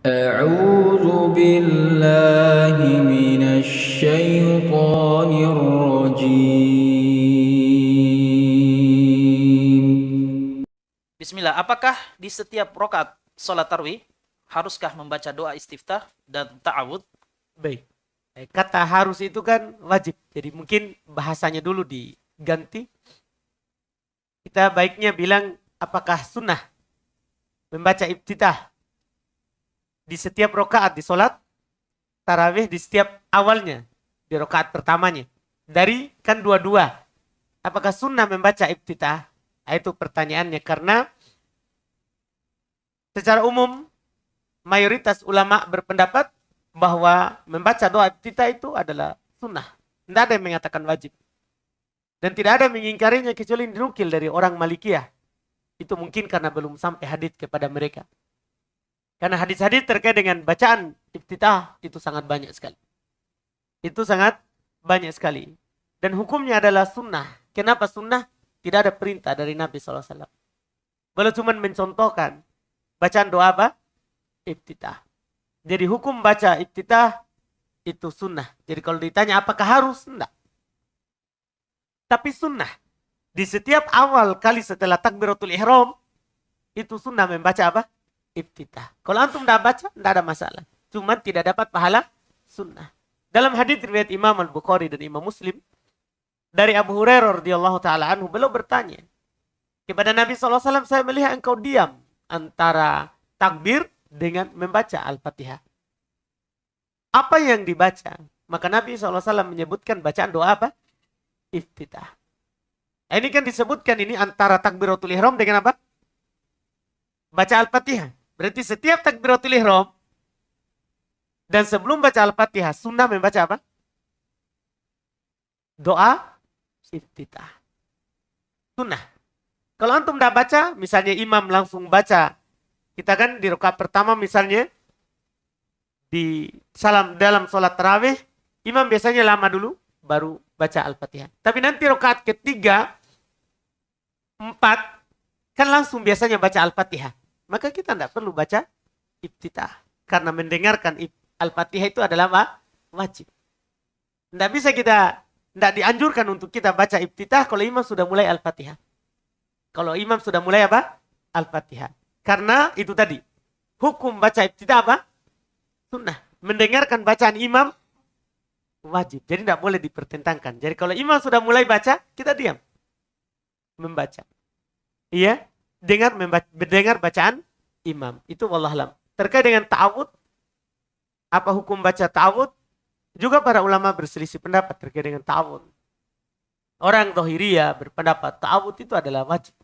أعوذ بالله من الشيطان الرجيم. Bismillah, apakah di setiap rakaat sholat tarawih haruskah membaca doa istiftah dan ta'awud? Baik. Kata harus itu kan wajib. Jadi mungkin bahasanya dulu diganti. Kita baiknya bilang apakah sunnah membaca iftitah di setiap rakaat di sholat tarawih, di setiap awalnya, di rakaat pertamanya. Dari kan dua-dua. Apakah sunnah membaca iftitah? Nah, itu pertanyaannya. Karena secara umum mayoritas ulama berpendapat bahwa membaca doa iftitah itu adalah sunnah. Tidak ada yang mengatakan wajib. Dan tidak ada yang mengingkarinya kecuali dinukil dari orang Malikiyah. Itu mungkin karena belum sampai hadits kepada mereka. Karena hadis-hadis terkait dengan bacaan iftitah itu sangat banyak sekali. Itu sangat banyak sekali. Dan hukumnya adalah sunnah. Kenapa sunnah? Tidak ada perintah dari Nabi SAW. Beliau cuma mencontohkan bacaan doa apa? Iftitah. Jadi hukum baca iftitah itu sunnah. Jadi kalau ditanya apakah harus? Enggak. Tapi sunnah. Di setiap awal kali setelah takbiratul ihram, itu sunnah membaca apa? Iftitah. Kalau antum tidak baca, tidak ada masalah. Cuma tidak dapat pahala sunnah. Dalam hadits riwayat Imam Al-Bukhari dan Imam Muslim, dari Abu Hurairah radhiyallahu taala anhu, beliau bertanya kepada Nabi SAW, saya melihat engkau diam antara takbir dengan membaca Al-Fatihah. Apa yang dibaca? Maka Nabi SAW menyebutkan bacaan doa apa? Iftitah. Nah, ini kan disebutkan ini antara takbiratul ihram dengan apa? Baca Al-Fatihah. Berarti setiap takbiratul ihram dan sebelum baca Al-Fatihah sunnah membaca apa? Doa iftitah. Sunnah. Kalau antum tidak baca, misalnya imam langsung baca. Kita kan di rakaat pertama misalnya di salam dalam sholat tarawih, imam biasanya lama dulu baru baca Al-Fatihah. Tapi nanti rakaat ketiga, 4 kan langsung biasanya baca Al-Fatihah. Maka kita tidak perlu baca iftitah. Karena mendengarkan Al-Fatihah itu adalah apa? Wajib. Tidak bisa kita, tidak dianjurkan untuk kita baca iftitah kalau imam sudah mulai Al-Fatihah. Kalau imam sudah mulai apa? Al-Fatihah. Karena itu tadi. Hukum baca iftitah apa? Sunnah. Mendengarkan bacaan imam wajib. Jadi tidak boleh dipertentangkan. Jadi kalau imam sudah mulai baca, kita diam. Membaca. Iya. Mendengar bacaan imam. Itu wallahualam. Terkait dengan ta'awud. Apa hukum baca ta'awud? Juga para ulama berselisih pendapat terkait dengan ta'awud. Orang Dhahiriyah berpendapat ta'awud itu adalah wajib.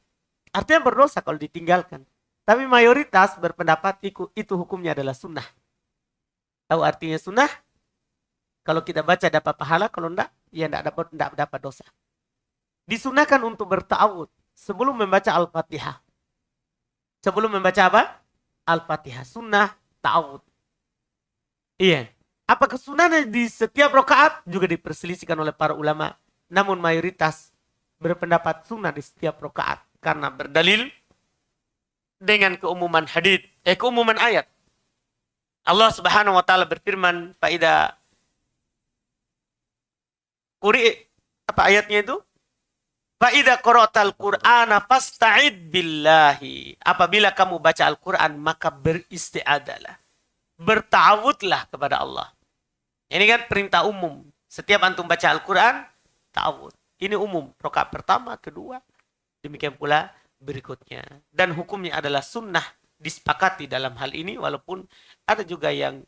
Artinya berdosa kalau ditinggalkan. Tapi mayoritas berpendapat itu hukumnya adalah sunnah. Tahu artinya sunnah? Kalau kita baca dapat pahala, kalau enggak, ya enggak dapat dosa. Disunahkan untuk berta'awud sebelum membaca Al-Fatihah. Sebelum membaca apa? Al-Fatihah. Sunnah ta'awud. Iya. Apa kesunahannya di setiap rakaat juga diperselisihkan oleh para ulama. Namun mayoritas berpendapat sunnah di setiap rakaat karena berdalil dengan keumuman keumuman ayat. Allah Subhanahu wa taala berfirman, faida apa ayatnya itu? Faida qara'tal Qur'ana fasta'id billahi. Apabila kamu baca Al-Qur'an maka beristi'adalah. Berta'awudlah kepada Allah. Ini kan perintah umum. Setiap antum baca Al-Qur'an, ta'awud. Ini umum. Rakaat pertama, kedua. Demikian pula berikutnya. Dan hukumnya adalah sunnah disepakati dalam hal ini. Walaupun ada juga yang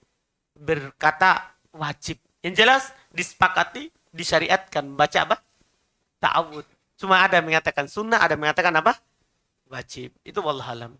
berkata wajib. Yang jelas disepakati, disyariatkan. Baca apa? Ta'awud. Cuma ada yang mengatakan sunnah, ada yang mengatakan apa? Wajib. Itu wallahualam.